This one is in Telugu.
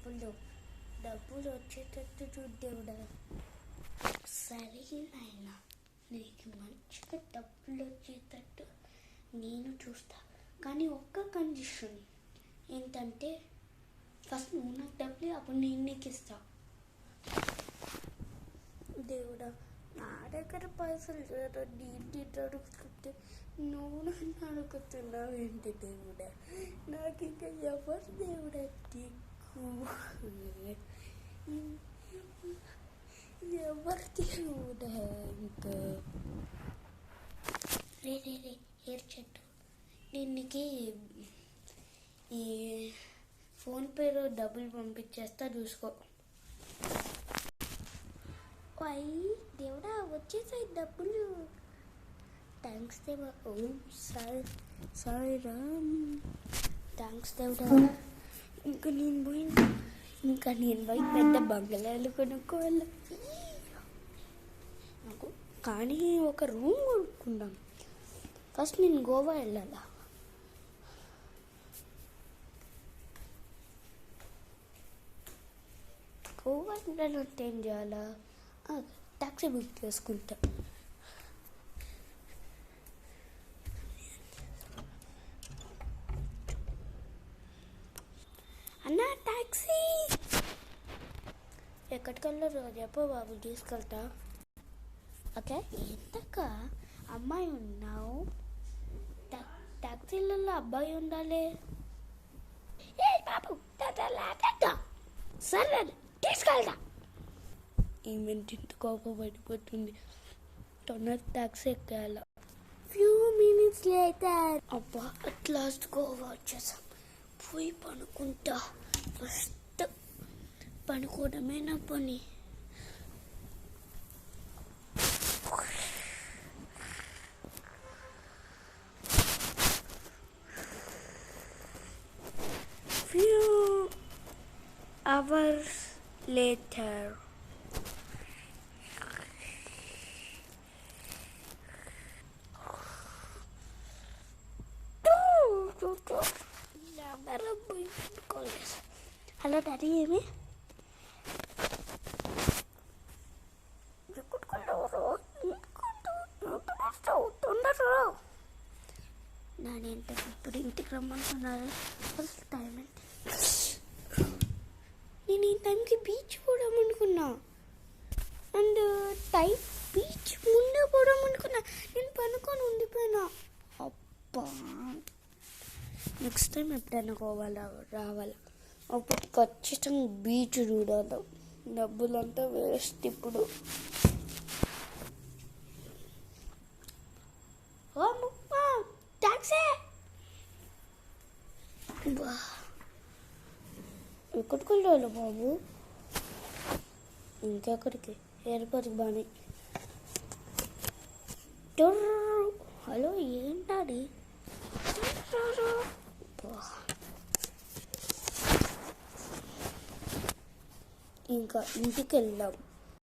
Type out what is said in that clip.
డబ్బులు వచ్చేటట్టు చూడ్డా. సరే నాయన, నీకు మంచిగా డబ్బులు వచ్చేటట్టు నేను చూస్తా. కానీ ఒక్క కండిషన్ ఏంటంటే, ఫస్ట్ నువ్వు నాకు డబ్బులు, అప్పుడు నేను నీకు ఇస్తా. దేవుడా, నా దగ్గర పైసలు లేరు, నీటి అడుగుతుంటే నువ్వు నన్ను అడుగుతున్నావు ఏంటి దేవుడా? నాకు ఇంకా ఎవరు దేవుడా దిక్కు? ఎవరు దేవుడా? ఇంకా రే ఏర్ చెట్టు, నేను నీకు ఈ ఫోన్పేలో డబ్బులు పంపించేస్తా, చూసుకో. దేవుడా, వచ్చేసాయి డబ్బులు. థ్యాంక్స్ దేవా. ఓ సారీ రామ్, థ్యాంక్స్ దేవుడా. ఇంకా నేను పోయి పెద్ద బంగ్లాలు కొనుక్కోవాలి. కానీ ఒక రూమ్ కొనుక్కుందాం. ఫస్ట్ నేను గోవా వెళ్ళాలా. గోవా వెళ్ళాలంటే ఏం చేయాలా? టాక్సీ బుక్ చేసుకుంటా. అన్నా, టాక్సీ. ఎక్కడికి వెళ్ళరు చెప్పు బాబు, తీసుకెళ్తా. ఓకే, ఎంతక్క అమ్మాయి ఉన్నావు? టాక్సీలలో అబ్బాయి ఉండాలి. ఏ బాబు, సరే తీసుకెళ్తా. ఈవెంట్ ఇంత కోపం పడిపోతుంది. తొందర టాక్సీ ఎక్కాల. Few minutes later. అబ్బా, అట్ లాస్ట్ గోవా వచ్చేసాం. పోయి పనుకుంటా. ఫస్ట్ పనుకోవడమే నా పని. Few hours later. Hello daddy, ఏమి తొందరరా. నానేంటే ఇప్పుడు ఇంటికి రమ్మంటున్నారు. ఫస్ట్ టైం అంటే నేను ఈ టైంకి బీచ్ పోదామనుకున్నా. అండ్ బీచ్ ముందే పోదామనుకున్నా. నేను పనుకొని ఉండిపోయినా. అబ్బా, నెక్స్ట్ టైం ఎప్పుడైనా రావాలా. అప్పుడు ఖచ్చితంగా బీచ్ చూడాలి. డబ్బులంతా వేస్ట్ ఇప్పుడు. టాక్సీ. ఎక్కడికి వెళ్ళాలి బాబు? ఇంకెక్కడికి? ఎయిర్పోర్ట్కి బాగానే. హలో, ఏంటాడి? ఇంకా ఇంటికి వెళ్దాం.